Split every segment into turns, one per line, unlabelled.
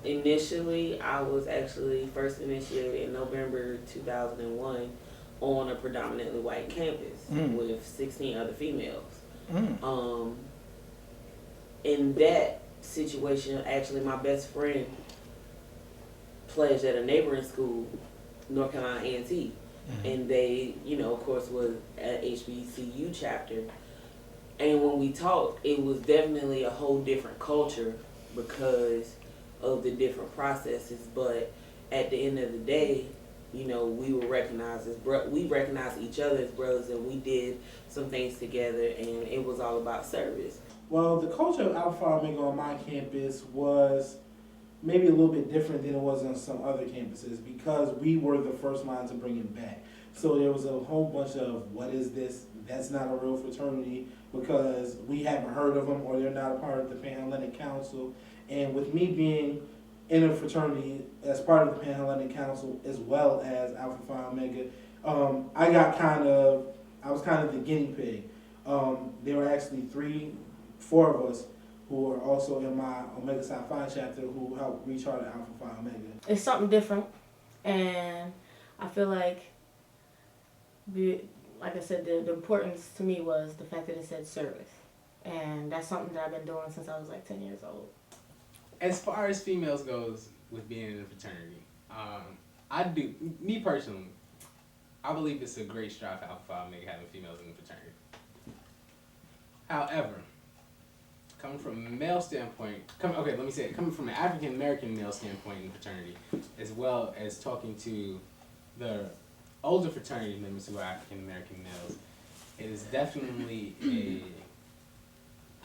Initially, I was actually first initiated in November 2001 on a predominantly white campus with 16 other females. Um, in that situation, actually, my best friend pledged at a neighboring school, North Carolina A&T, and they, of course, was at HBCU chapter. And when we talked, it was definitely a whole different culture because of the different processes. But at the end of the day, we were recognized as we recognized each other as brothers, and we did some things together, and it was all about service.
Well, the culture of Alpha Phi Omega on my campus was maybe a little bit different than it was on some other campuses because we were the first mind to bring it back. So there was a whole bunch of, what is this? That's not a real fraternity because we haven't heard of them or they're not a part of the Pan-Hellenic Council. And with me being in a fraternity as part of the Pan-Hellenic Council as well as Alpha Phi Omega, I was kind of the guinea pig. There were actually four of us who are also in my Omega Psi Phi chapter who helped recharter Alpha Phi Omega.
It's something different, and I feel like, like I said, the importance to me was the fact that it said service, and that's something that I've been doing since I was like 10 years old.
As far as females goes with being in a fraternity, me personally, I believe it's a great strive for Alpha Phi Omega having females in the fraternity. However, coming from a male standpoint, coming from an African American male standpoint in fraternity, as well as talking to the older fraternity members who are African American males, it is definitely a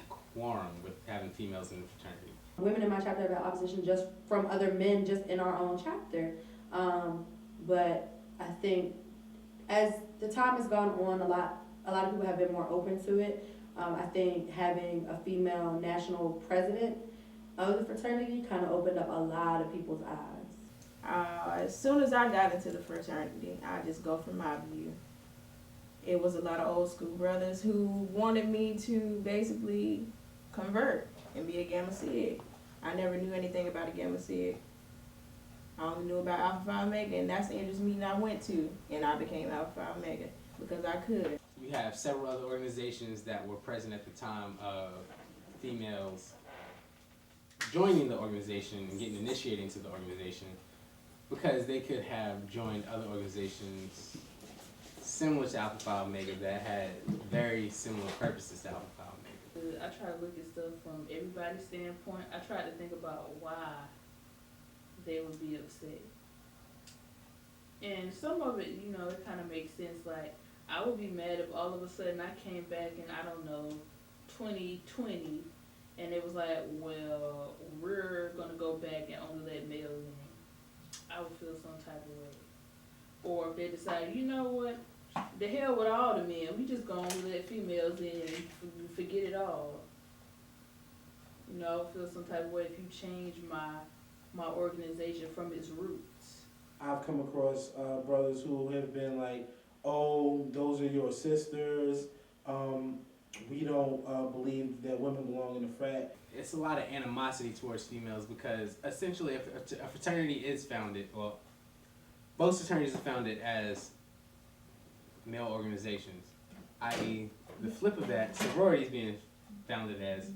quorum with having females in the fraternity.
Women in my chapter have had opposition just from other men just in our own chapter. But I think as the time has gone on, a lot of people have been more open to it. I think having a female national president of the fraternity kind of opened up a lot of people's eyes.
As soon as I got into the fraternity, I just go from my view. It was a lot of old school brothers who wanted me to basically convert and be a Gamma Sig. I never knew anything about a Gamma Sig. I only knew about Alpha Phi Omega, and that's the interest meeting I went to, and I became Alpha Phi Omega because I could.
You have several other organizations that were present at the time of females joining the organization and getting initiated into the organization because they could have joined other organizations similar to Alpha Phi Omega that had very similar purposes to Alpha Phi Omega.
I try to look at stuff from everybody's standpoint. I try to think about why they would be upset. And some of it, it kind of makes sense. Like, I would be mad if all of a sudden I came back in, 2020, and it was like, well, we're going to go back and only let males in. I would feel some type of way. Or if they decide, you know what, the hell with all the men, we just going to let females in and forget it all. I would feel some type of way if you change my organization from its roots.
I've come across brothers who have been like, oh, those are your sisters. We don't believe that women belong in a frat.
It's a lot of animosity towards females because essentially if a fraternity is founded, well, both fraternities are founded as male organizations, i.e. the flip of that, sororities being founded as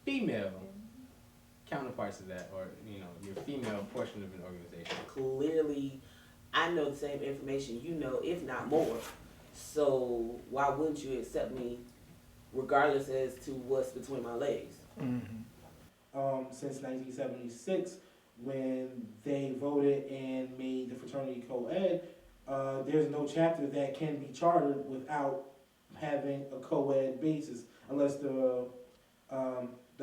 female counterparts of that, or your female portion of an organization.
Clearly, I know the same information if not more. So why wouldn't you accept me regardless as to what's between my legs?
Since 1976, when they voted and made the fraternity co-ed, there's no chapter that can be chartered without having a co-ed basis, unless the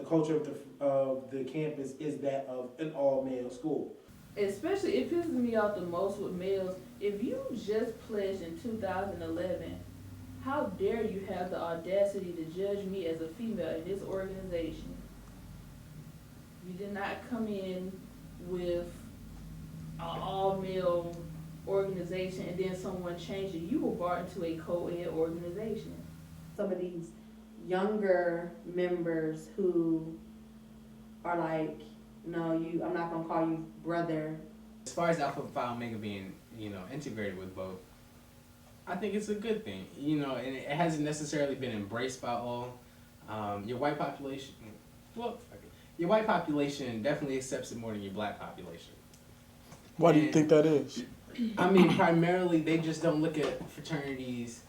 culture of the campus is that of an all-male school.
Especially, it pisses me off the most with males. If you just pledged in 2011, how dare you have the audacity to judge me as a female in this organization? You did not come in with an all-male organization and then someone changed it. You were brought into a co-ed organization.
Some of these younger members who are like no, I'm not gonna call you brother.
As far as Alpha Phi Omega being, integrated with both, I think it's a good thing. And it hasn't necessarily been embraced by all. Your white population, your white population definitely accepts it more than your black population.
Why do you think that is?
I mean, primarily they just don't look at fraternities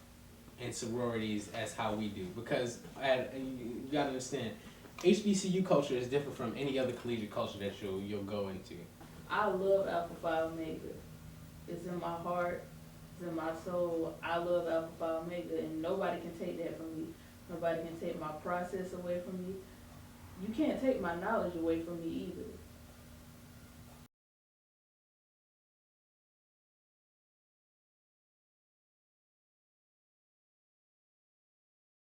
and sororities as how we do, because you gotta understand, HBCU culture is different from any other collegiate culture that you'll go into.
I love Alpha Phi Omega. It's in my heart. It's in my soul. I love Alpha Phi Omega, and nobody can take that from me. Nobody can take my process away from me. You can't take my knowledge away from me either.